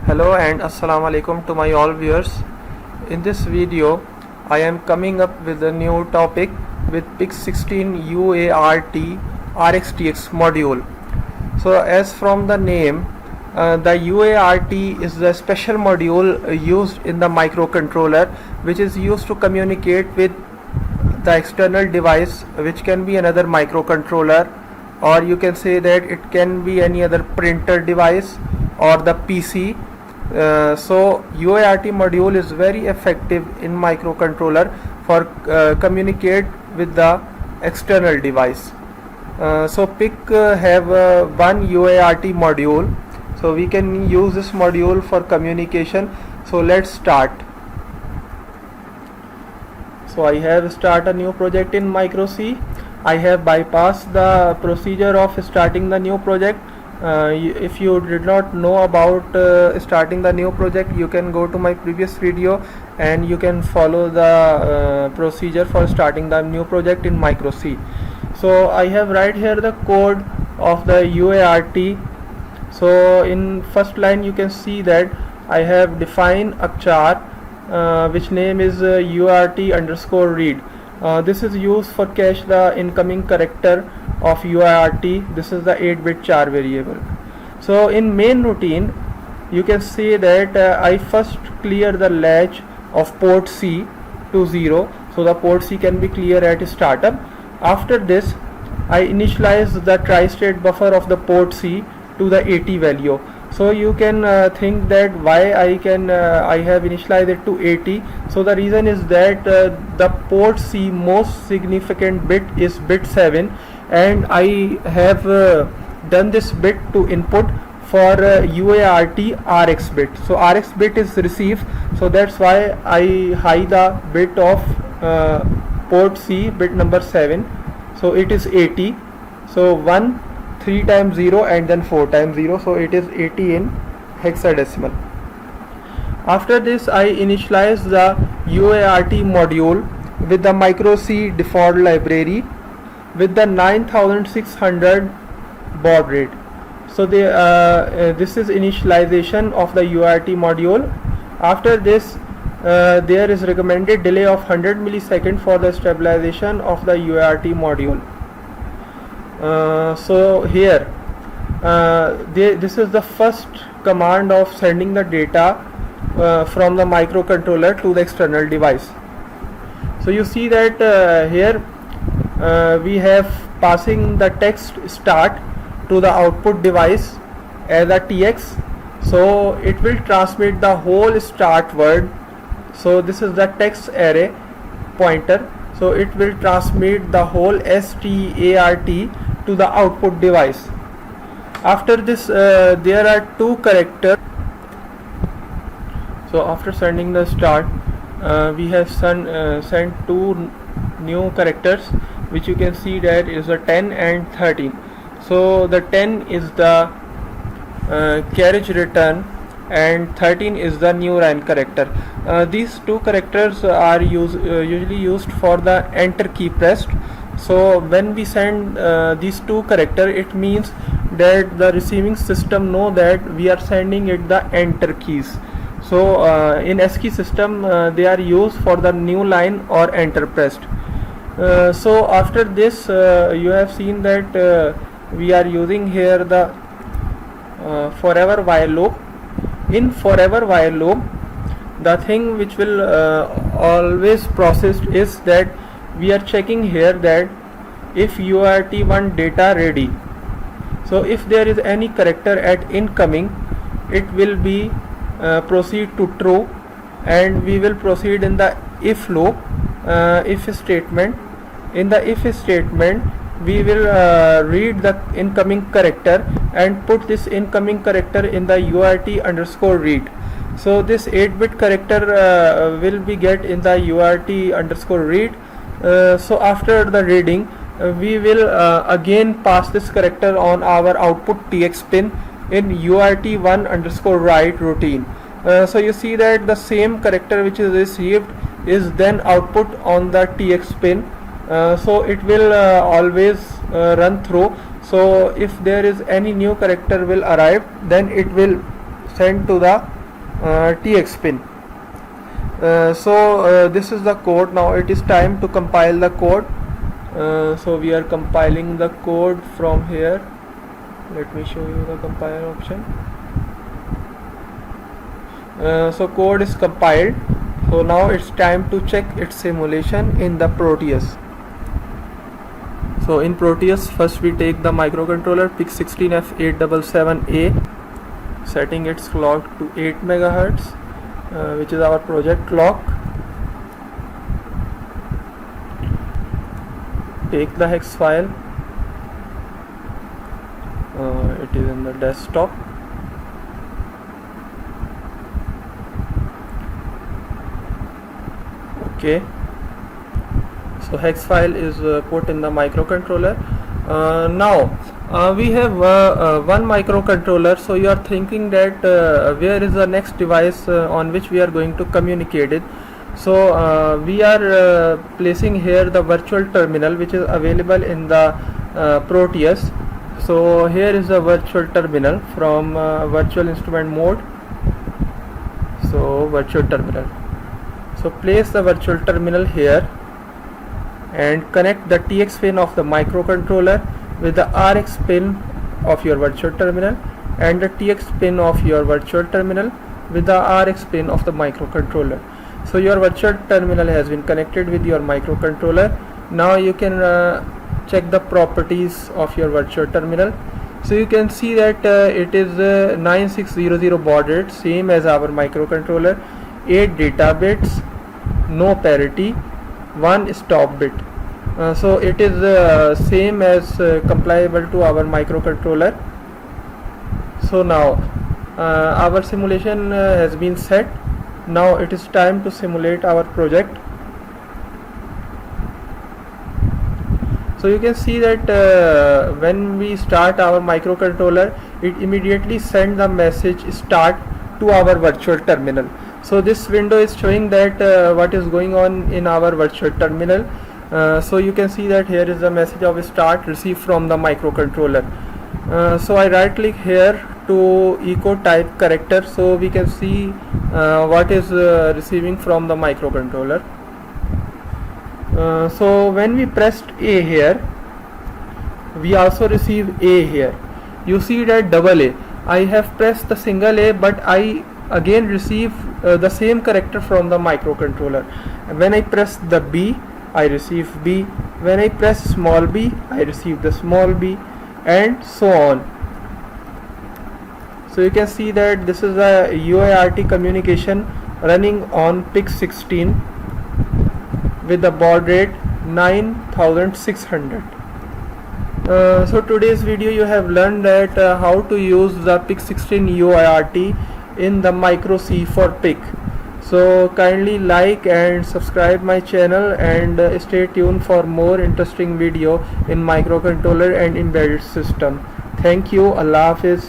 Hello and assalamu alaikum to my all viewers. In this video I am coming up with a new topic with PIC16 UART RxTX module. So as from the name, the UART is the special module used in the microcontroller, which is used to communicate with the external device, which can be another microcontroller, or you can say that it can be any other printer device or the PC. So UART module is very effective in microcontroller for communicate with the external device. So PIC have one UART module, so we can use this module for communication. So let's start. So I have start a new project in Micro C. I have bypassed the procedure of starting the new project. If you did not know about starting the new project, you can go to my previous video and you can follow the procedure for starting the new project in Micro C. So I have right here the code of the UART. So in first line you can see that I have defined a char which name is UART_read. This is used for cache the incoming character of UART. This is the 8-bit char variable. So in main routine you can see that I first clear the latch of port C to 0, so the port C can be clear at startup. After this I initialize the tri-state buffer of the port C to the 80 value. So you can think that why I have initialized it to 80. So the reason is that the port C most significant bit is bit 7, and I have done this bit to input for UART RX bit. So RX bit is received, so that's why I hide the bit of port C, bit number 7. So it is 80. So 1 3 times 0 and then 4 times 0, so it is 80 in hexadecimal. After this I initialize the UART module with the Micro C default library with the 9600 baud rate. So this is initialization of the UART module. After this there is recommended delay of 100 millisecond for the stabilization of the UART module. So here this is the first command of sending the data from the microcontroller to the external device. So you see that here we have passing the text start to the output device as a TX. So it will transmit the whole start word. So this is the text array pointer. So it will transmit the whole START to the output device. After this there are two characters. So after sending the start we have sent two new characters, which you can see that is a 10 and 13. So the 10 is the carriage return and 13 is the new line character. These two characters are usually used for the enter key pressed. So when we send these two characters, it means that the receiving system know that we are sending it the enter keys. So in ASCII system they are used for the new line or enter pressed. So after this you have seen that we are using here the forever while loop. In forever while loop, the thing which will always processed is that we are checking here that if UART1 data ready. So if there is any character at incoming, it will be proceed to true, and we will proceed in the if loop, if statement. In the if statement we will read the incoming character and put this incoming character in the UART_read. So this 8-bit character will be get in the UART_read. So after the reading we will again pass this character on our output TX pin in UART1_write routine. So you see that the same character which is received is then output on the TX pin. So it will always run through. So if there is any new character will arrive, then it will send to the TX pin. This is the code. Now it is time to compile the code. So we are compiling the code from here. Let me show you the compile option. So code is compiled. So now it's time to check its simulation in the Proteus. So in Proteus, first we take the microcontroller PIC16F877A, setting its clock to 8 MHz, which is our project clock. Take the hex file. It is in the desktop. Okay. So hex file is put in the microcontroller. Now we have one microcontroller. So you are thinking that where is the next device on which we are going to communicate it. So we are placing here the virtual terminal, which is available in the Proteus. So here is the virtual terminal from virtual instrument mode. So virtual terminal. So place the virtual terminal here and connect the TX pin of the microcontroller with the RX pin of your virtual terminal and the TX pin of your virtual terminal with the RX pin of the microcontroller. So your virtual terminal has been connected with your microcontroller. Now you can check the properties of your virtual terminal. So you can see that it is 9600 baud rate, same as our microcontroller, 8 data bits, no parity, 1 stop bit. So it is same as comparable to our microcontroller. So now our simulation has been set. Now it is time to simulate our project. So you can see that when we start our microcontroller, it immediately sends the message start to our virtual terminal. So this window is showing that what is going on in our virtual terminal. So you can see that here is the message of start received from the microcontroller. So I right click here to echo type character, so we can see what is receiving from the microcontroller. So when we pressed A here, we also receive A here. You see that double A. I have pressed the single A, but I again receive the same character from the microcontroller. When I press the B, I receive B. When I press small b, I receive the small b, and so on. So you can see that this is a UART communication running on PIC16 with the baud rate 9600. So today's video you have learned that how to use the PIC16 UART in the micro C for PIC. So kindly like and subscribe my channel and stay tuned for more interesting video in microcontroller and embedded system. Thank you. Allah Hafiz.